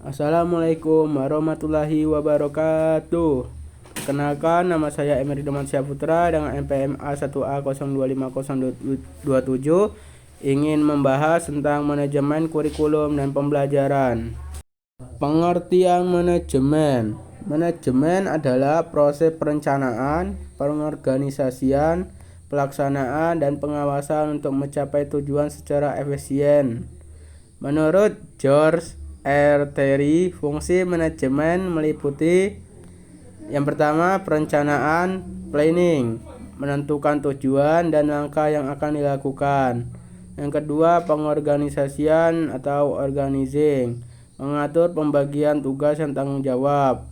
Assalamualaikum warahmatullahi wabarakatuh. Perkenalkan, nama saya Emery Domansyah Putra dengan NPM A1A025027 ingin membahas tentang manajemen kurikulum dan pembelajaran. Pengertian manajemen. Manajemen adalah proses perencanaan, pengorganisasian, pelaksanaan, dan pengawasan untuk mencapai tujuan secara efisien. Menurut George R. Terry, fungsi manajemen meliputi yang pertama, perencanaan, planning, menentukan tujuan dan langkah yang akan dilakukan. Yang kedua, pengorganisasian atau organizing, mengatur pembagian tugas dan tanggung jawab.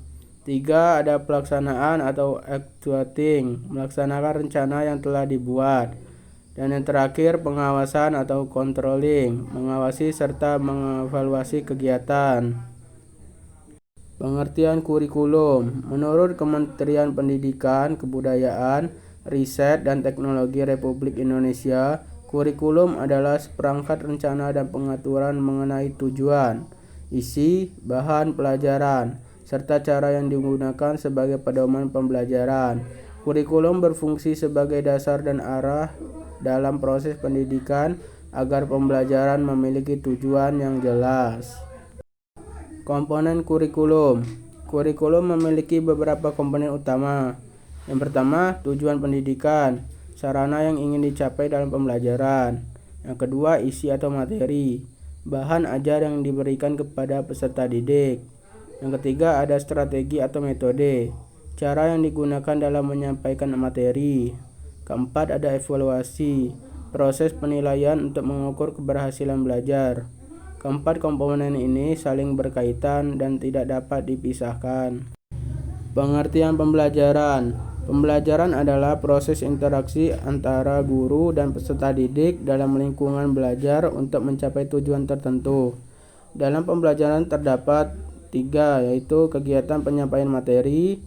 Tiga, ada pelaksanaan atau executing, melaksanakan rencana yang telah dibuat. Dan yang terakhir, pengawasan atau controlling, mengawasi serta mengevaluasi kegiatan. Pengertian kurikulum. Menurut Kementerian Pendidikan, Kebudayaan, Riset, dan Teknologi Republik Indonesia, kurikulum adalah seperangkat rencana dan pengaturan mengenai tujuan, isi, bahan pelajaran, serta cara yang digunakan sebagai pedoman pembelajaran. Kurikulum berfungsi sebagai dasar dan arah dalam proses pendidikan agar pembelajaran memiliki tujuan yang jelas. Komponen kurikulum. Kurikulum memiliki beberapa komponen utama. Yang pertama, tujuan pendidikan, sarana yang ingin dicapai dalam pembelajaran. Yang kedua, isi atau materi, bahan ajar yang diberikan kepada peserta didik. Yang ketiga, ada strategi atau metode, cara yang digunakan dalam menyampaikan materi. Keempat, ada evaluasi, proses penilaian untuk mengukur keberhasilan belajar. Keempat komponen ini saling berkaitan dan tidak dapat dipisahkan. Pengertian pembelajaran. Pembelajaran adalah proses interaksi antara guru dan peserta didik dalam lingkungan belajar untuk mencapai tujuan tertentu. Dalam pembelajaran terdapat tiga, yaitu kegiatan penyampaian materi,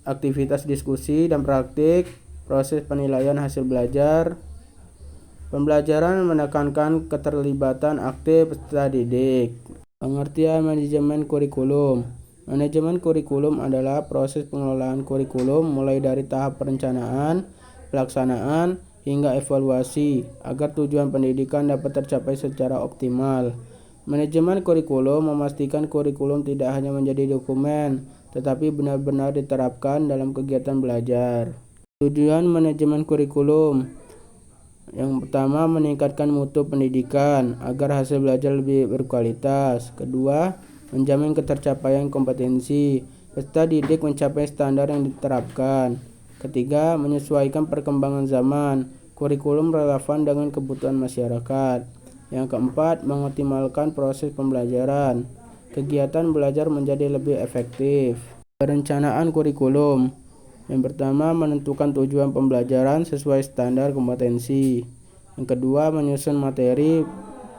aktivitas diskusi dan praktik, proses penilaian hasil belajar. Pembelajaran menekankan keterlibatan aktif peserta didik. Pengertian manajemen kurikulum. Manajemen kurikulum adalah proses pengelolaan kurikulum mulai dari tahap perencanaan, pelaksanaan, hingga evaluasi agar tujuan pendidikan dapat tercapai secara optimal. Manajemen kurikulum memastikan kurikulum tidak hanya menjadi dokumen, tetapi benar-benar diterapkan dalam kegiatan belajar. Tujuan manajemen kurikulum. Yang pertama, meningkatkan mutu pendidikan agar hasil belajar lebih berkualitas. Kedua, menjamin ketercapaian kompetensi peserta didik mencapai standar yang diterapkan. Ketiga, menyesuaikan perkembangan zaman, kurikulum relevan dengan kebutuhan masyarakat. Yang keempat, mengoptimalkan proses pembelajaran, kegiatan belajar menjadi lebih efektif. Perencanaan kurikulum. Yang pertama, menentukan tujuan pembelajaran sesuai standar kompetensi. Yang kedua, menyusun materi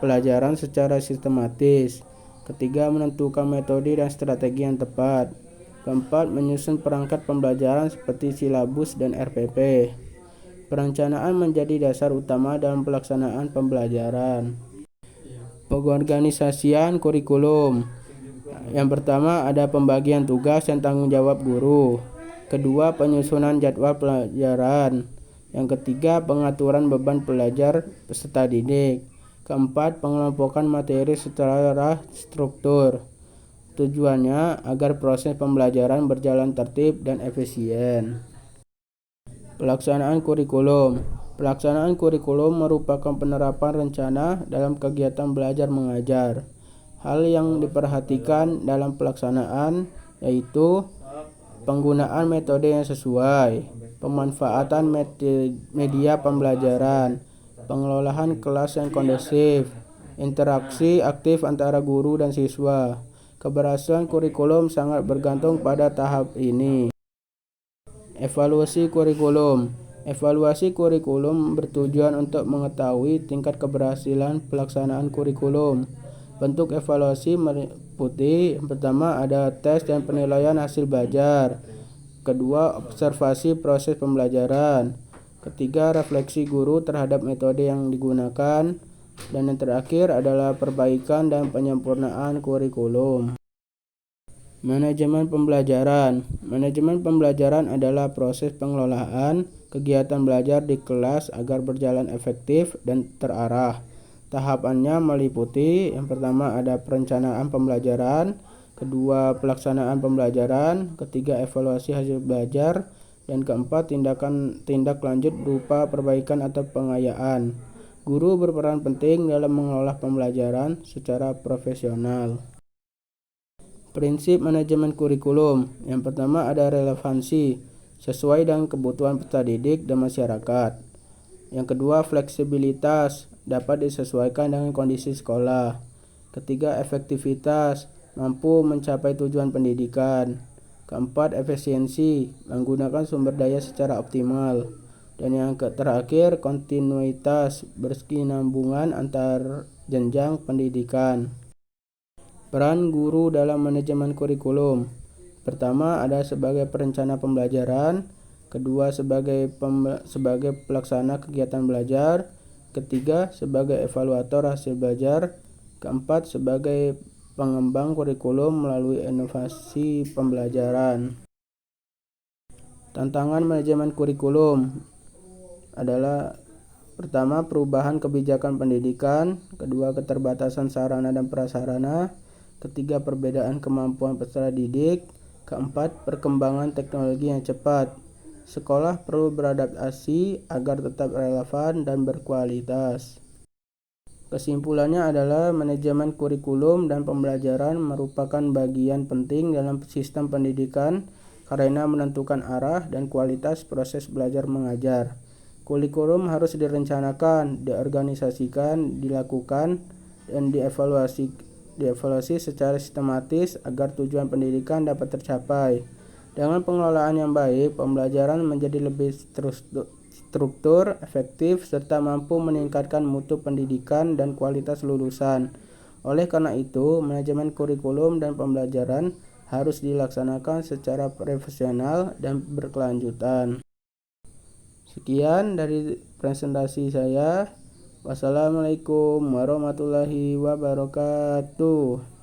pelajaran secara sistematis. Ketiga, menentukan metode dan strategi yang tepat. Keempat, menyusun perangkat pembelajaran seperti silabus dan RPP. Perencanaan menjadi dasar utama dalam pelaksanaan pembelajaran. Pengorganisasian kurikulum. Yang pertama, ada pembagian tugas dan tanggung jawab guru. Kedua, penyusunan jadwal pelajaran. Yang ketiga, pengaturan beban belajar peserta didik. Keempat, pengelompokan materi secara struktur. Tujuannya agar proses pembelajaran berjalan tertib dan efisien. Pelaksanaan kurikulum. Pelaksanaan kurikulum merupakan penerapan rencana dalam kegiatan belajar mengajar. Hal yang diperhatikan dalam pelaksanaan yaitu penggunaan metode yang sesuai, pemanfaatan media pembelajaran, pengelolaan kelas yang kondusif, interaksi aktif antara guru dan siswa. Keberhasilan kurikulum sangat bergantung pada tahap ini. Evaluasi kurikulum. Evaluasi kurikulum bertujuan untuk mengetahui tingkat keberhasilan pelaksanaan kurikulum. Bentuk evaluasi meliputi yang pertama, ada tes dan penilaian hasil belajar. Kedua, observasi proses pembelajaran. Ketiga, refleksi guru terhadap metode yang digunakan. Dan yang terakhir adalah perbaikan dan penyempurnaan kurikulum. Manajemen pembelajaran. Manajemen pembelajaran adalah proses pengelolaan kegiatan belajar di kelas agar berjalan efektif dan terarah. Tahapannya meliputi yang pertama ada perencanaan pembelajaran, kedua pelaksanaan pembelajaran, ketiga evaluasi hasil belajar, dan keempat tindak lanjut berupa perbaikan atau pengayaan. Guru berperan penting dalam mengelola pembelajaran secara profesional. Prinsip manajemen kurikulum. Yang pertama ada relevansi sesuai dengan kebutuhan peserta didik dan masyarakat. Yang kedua fleksibilitas dapat disesuaikan dengan kondisi sekolah. Ketiga efektivitas mampu mencapai tujuan pendidikan. Keempat efisiensi menggunakan sumber daya secara optimal. Dan yang terakhir kontinuitas berkesinambungan antar jenjang pendidikan. Peran guru dalam manajemen kurikulum. Pertama ada sebagai perencana pembelajaran, kedua sebagai pelaksana kegiatan belajar, ketiga sebagai evaluator hasil belajar, keempat sebagai pengembang kurikulum melalui inovasi pembelajaran. Tantangan manajemen kurikulum adalah pertama perubahan kebijakan pendidikan, kedua keterbatasan sarana dan prasarana, ketiga perbedaan kemampuan peserta didik, keempat perkembangan teknologi yang cepat. Sekolah perlu beradaptasi agar tetap relevan dan berkualitas. Kesimpulannya adalah manajemen kurikulum dan pembelajaran merupakan bagian penting dalam sistem pendidikan karena menentukan arah dan kualitas proses belajar mengajar. Kurikulum harus direncanakan, diorganisasikan, dilakukan, dan dievaluasi secara sistematis agar tujuan pendidikan dapat tercapai. Dengan pengelolaan yang baik, pembelajaran menjadi lebih struktur, efektif, serta mampu meningkatkan mutu pendidikan dan kualitas lulusan. Oleh karena itu, manajemen kurikulum dan pembelajaran harus dilaksanakan secara profesional dan berkelanjutan. Sekian dari presentasi saya. Wassalamualaikum warahmatullahi wabarakatuh.